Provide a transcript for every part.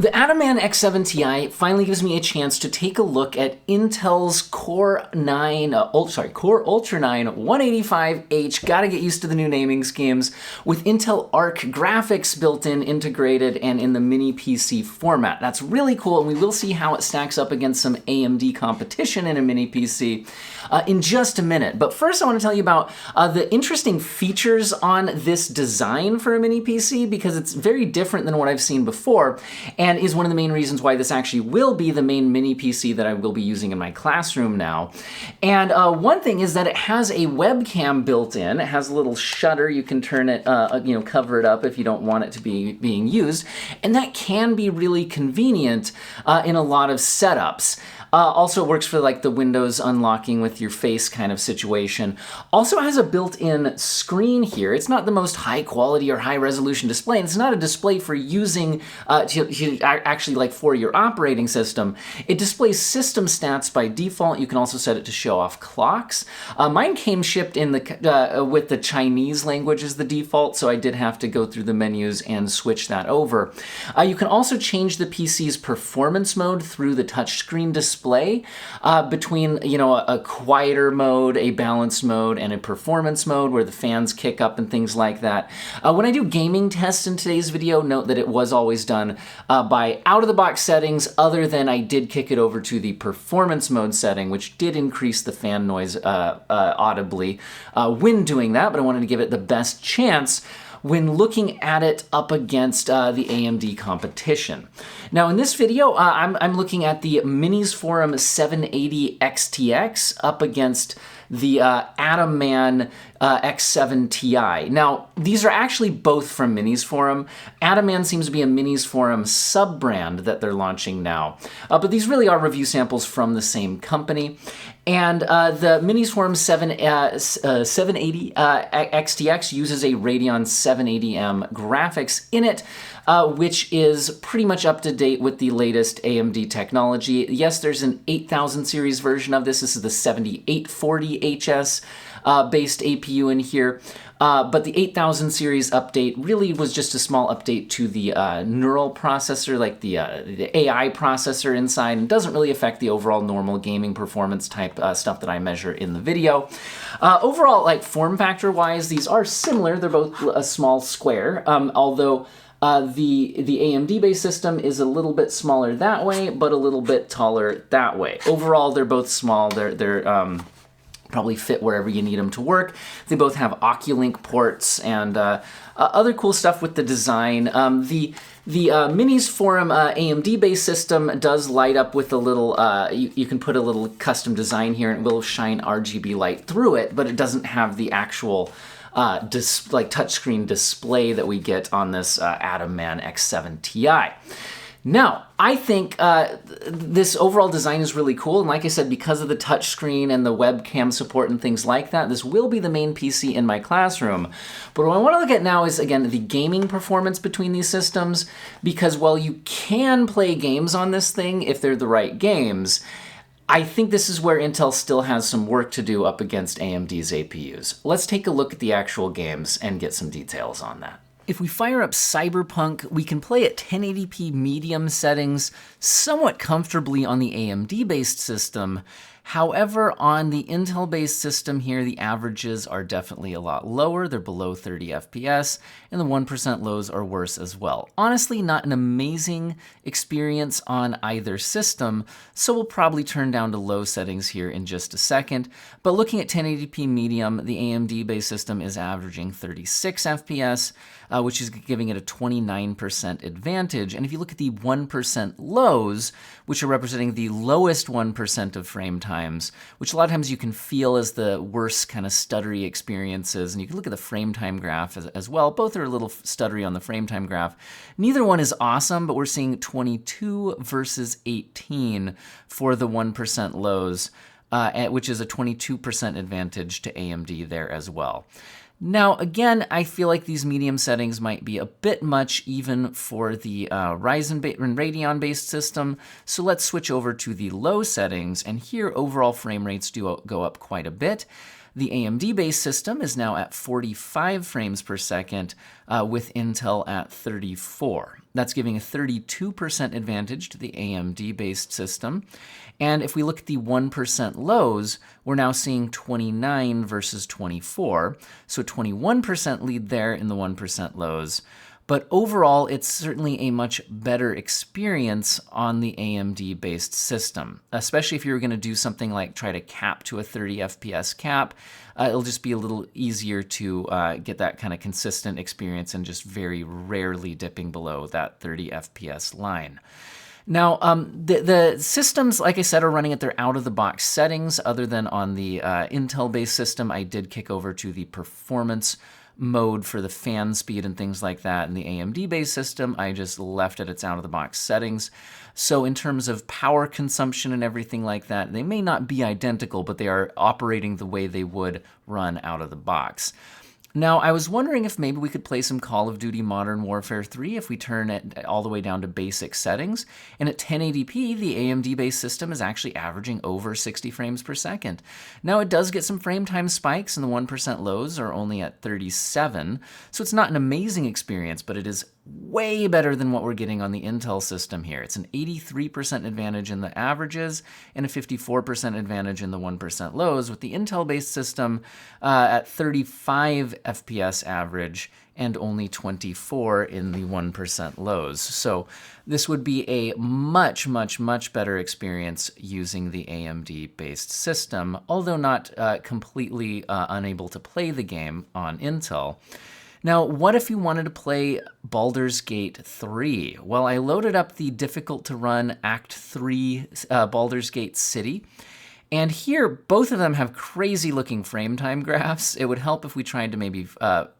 The AtomMan X7 Ti finally gives me a chance to take a look at Intel's Core Ultra 9 185H. Gotta get used to the new naming schemes, with Intel Arc graphics built in, integrated, and in the mini PC format. That's really cool, and we will see how it stacks up against some AMD competition in a mini PC in just a minute. But first, I want to tell you about the interesting features on this design for a mini PC, because it's very different than what I've seen before, and is one of the main reasons why this actually will be the main mini PC that I will be using in my classroom now. And one thing is that it has a webcam built in. It has a little shutter. You can turn it, cover it up if you don't want it to be being used. And that can be really convenient in a lot of setups. Also works for like the Windows unlocking with your face kind of situation. Also has a built-in screen here. It's not the most high quality or high resolution display, and it's not a display for using actually like for your operating system. It displays system stats by default. You can also set it to show off clocks. Mine came shipped in the with the Chinese language as the default, so I did have to go through the menus and switch that over. You can also change the PC's performance mode through the touchscreen display between, a quieter mode, a balanced mode, and a performance mode where the fans kick up and things like that. When I do gaming tests in today's video, note that it was always done by out-of-the-box settings, other than I did kick it over to the performance mode setting, which did increase the fan noise audibly when doing that, but I wanted to give it the best chance when looking at it up against the AMD competition. Now in this video, I'm looking at the Minisforum Um780 XTX up against the AtomMan X7 Ti. Now, these are actually both from Minisforum. AtomMan seems to be a Minisforum sub-brand that they're launching now. But these really are review samples from the same company. And the Minisforum 780 XTX uses a Radeon 780M graphics in it, which is pretty much up to date with the latest AMD technology. Yes, there's an 8000 series version of this. This is the 7840HS based APU in here. But the 8000 series update really was just a small update to the neural processor, like the AI processor inside, and doesn't really affect the overall normal gaming performance type stuff that I measure in the video. Overall, like form factor wise, these are similar. They're both a small square, although the AMD based system is a little bit smaller that way, but a little bit taller that way. Overall, they're both small. They're probably fit wherever you need them to work. They both have Oculink ports and other cool stuff with the design. The Minisforum AMD-based system does light up with a little, you can put a little custom design here and it will shine RGB light through it, but it doesn't have the actual touchscreen display that we get on this AtomMan X7 Ti. Now, I think this overall design is really cool, and like I said, because of the touchscreen and the webcam support and things like that, this will be the main PC in my classroom. But what I want to look at now is, again, the gaming performance between these systems, because while you can play games on this thing if they're the right games, I think this is where Intel still has some work to do up against AMD's APUs. Let's take a look at the actual games and get some details on that. If we fire up Cyberpunk, we can play at 1080p medium settings somewhat comfortably on the AMD-based system. However, on the Intel-based system here, the averages are definitely a lot lower. They're below 30 FPS, and the 1% lows are worse as well. Honestly, not an amazing experience on either system, so we'll probably turn down to low settings here in just a second. But looking at 1080p medium, the AMD-based system is averaging 36 FPS, which is giving it a 29% advantage. And if you look at the 1% lows, which are representing the lowest 1% of frame times, which a lot of times you can feel as the worst kind of stuttery experiences, and you can look at the frame time graph as well. Both are a little stuttery on the frame time graph. Neither one is awesome, but we're seeing 22 versus 18 for the 1% lows, which is a 22% advantage to AMD there as well. Now, again, I feel like these medium settings might be a bit much even for the Ryzen and Radeon-based system, so let's switch over to the low settings, and here overall frame rates do go up quite a bit. The AMD-based system is now at 45 frames per second with Intel at 34. That's giving a 32% advantage to the AMD-based system. And if we look at the 1% lows, we're now seeing 29 versus 24. So 21% lead there in the 1% lows. But overall, it's certainly a much better experience on the AMD-based system, especially if you're going to do something like try to cap to a 30 FPS cap. It'll just be a little easier to get that kind of consistent experience and just very rarely dipping below that 30 FPS line. Now, the systems, like I said, are running at their out-of-the-box settings. Other than on the Intel-based system, I did kick over to the performance mode for the fan speed and things like that. In the AMD-based system, I just left it its out-of-the-box settings. So in terms of power consumption and everything like that, they may not be identical, but they are operating the way they would run out of the box. Now, I was wondering if maybe we could play some Call of Duty Modern Warfare 3 if we turn it all the way down to basic settings. And at 1080p, the AMD-based system is actually averaging over 60 frames per second. Now, it does get some frame time spikes, and the 1% lows are only at 37. So it's not an amazing experience, but it is way better than what we're getting on the Intel system here. It's an 83% advantage in the averages and a 54% advantage in the 1% lows, with the Intel-based system at 35 FPS average and only 24 in the 1% lows. So this would be a much, much, much better experience using the AMD-based system, although not completely unable to play the game on Intel. Now, what if you wanted to play Baldur's Gate 3? Well, I loaded up the difficult-to-run Act 3 Baldur's Gate City, and here, both of them have crazy-looking frame time graphs. It would help if we tried to maybe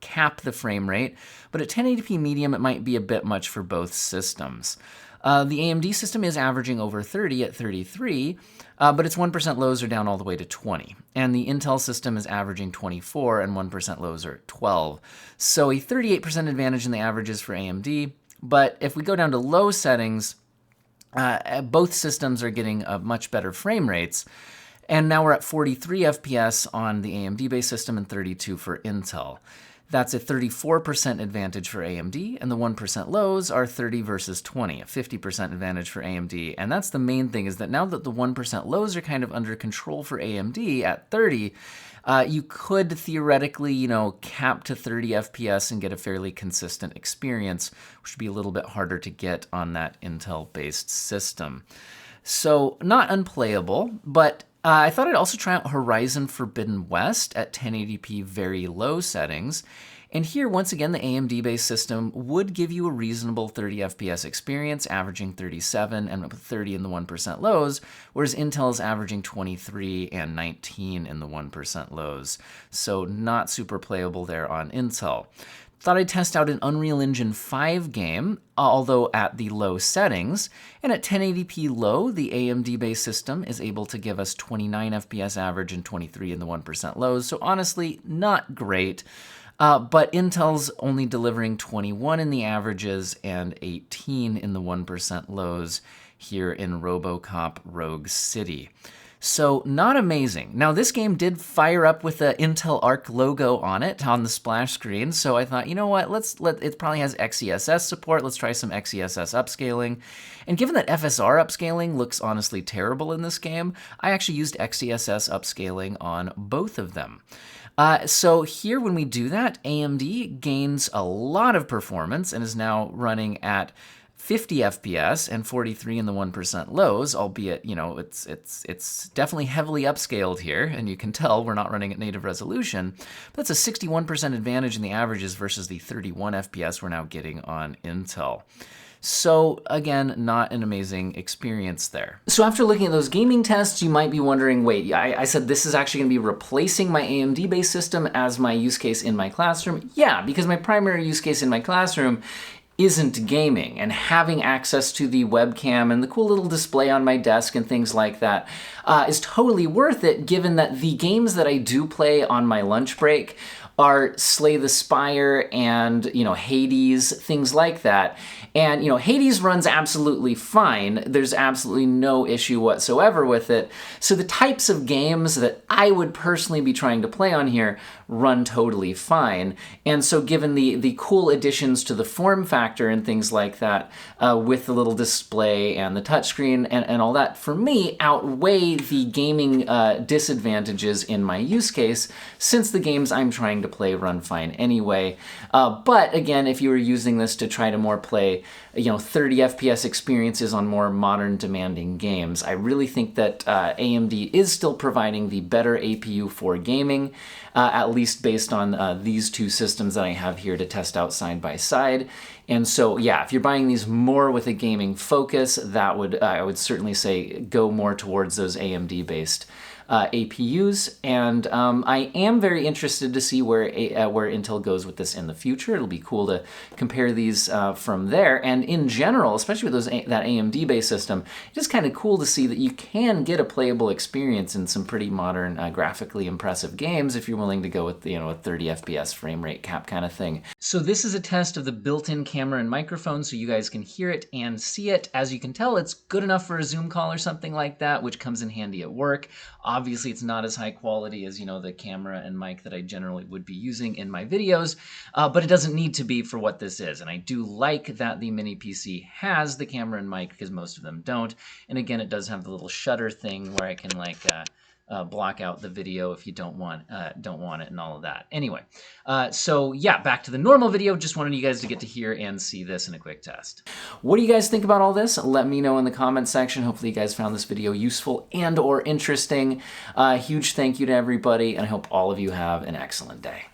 cap the frame rate, but at 1080p medium, it might be a bit much for both systems. The AMD system is averaging over 30 at 33, but its 1% lows are down all the way to 20. And the Intel system is averaging 24, and 1% lows are 12. So a 38% advantage in the averages for AMD. But if we go down to low settings, both systems are getting much better frame rates. And now we're at 43 FPS on the AMD-based system and 32 for Intel. That's a 34% advantage for AMD, and the 1% lows are 30 versus 20, a 50% advantage for AMD. And that's the main thing, is that now that the 1% lows are kind of under control for AMD at 30, you could theoretically, cap to 30 FPS and get a fairly consistent experience, which would be a little bit harder to get on that Intel-based system. So not unplayable, but I thought I'd also try out Horizon Forbidden West at 1080p very low settings. And here, once again, the AMD-based system would give you a reasonable 30 FPS experience, averaging 37 and 30 in the 1% lows, whereas Intel is averaging 23 and 19 in the 1% lows. So not super playable there on Intel. Thought I'd test out an Unreal Engine 5 game, although at the low settings. And at 1080p low, the AMD-based system is able to give us 29 FPS average and 23 in the 1% lows. So honestly, not great. But Intel's only delivering 21 in the averages and 18 in the 1% lows here in RoboCop Rogue City. So not amazing. Now this game did fire up with the Intel Arc logo on it on the splash screen. So I thought, you know what, it probably has XeSS support. Let's try some XeSS upscaling. And given that FSR upscaling looks honestly terrible in this game, I actually used XeSS upscaling on both of them. So here, when we do that, AMD gains a lot of performance and is now running at 50 FPS and 43 in the 1% lows, albeit, it's definitely heavily upscaled here, and you can tell we're not running at native resolution. But that's a 61% advantage in the averages versus the 31 FPS we're now getting on Intel. So again, not an amazing experience there. So after looking at those gaming tests, you might be wondering, wait, I said this is actually gonna be replacing my AMD-based system as my use case in my classroom? Yeah, because my primary use case in my classroom isn't gaming, and having access to the webcam and the cool little display on my desk and things like that is totally worth it, given that the games that I do play on my lunch break are Slay the Spire and, Hades, things like that. And, Hades runs absolutely fine. There's absolutely no issue whatsoever with it. So the types of games that I would personally be trying to play on here run totally fine. And so given the cool additions to the form factor and things like that, with the little display and the touchscreen and all that, for me, outweigh the gaming disadvantages in my use case, since the games I'm trying to play run fine anyway. But again, if you were using this to try to more play 30 FPS experiences on more modern demanding games, I really think that AMD is still providing the better APU for gaming, at least based on these two systems that I have here to test out side by side. And so, yeah, if you're buying these more with a gaming focus, that would, I would certainly say, go more towards those AMD-based APUs, and I am very interested to see where Intel goes with this in the future. It'll be cool to compare these from there, and in general, especially with that AMD-based system, it's just kind of cool to see that you can get a playable experience in some pretty modern, graphically impressive games if you're willing to go with a 30 FPS frame rate cap kind of thing. So this is a test of the built-in camera and microphone, so you guys can hear it and see it. As you can tell, it's good enough for a Zoom call or something like that, which comes in handy at work. Obviously, it's not as high quality as, the camera and mic that I generally would be using in my videos, but it doesn't need to be for what this is. And I do like that the mini PC has the camera and mic, because most of them don't. And again, it does have the little shutter thing where I can block out the video if you don't want it and all of that. Anyway, so yeah, back to the normal video. Just wanted you guys to get to hear and see this in a quick test. What do you guys think about all this? Let me know in the comment section. Hopefully you guys found this video useful and or interesting. Huge thank you to everybody, and I hope all of you have an excellent day.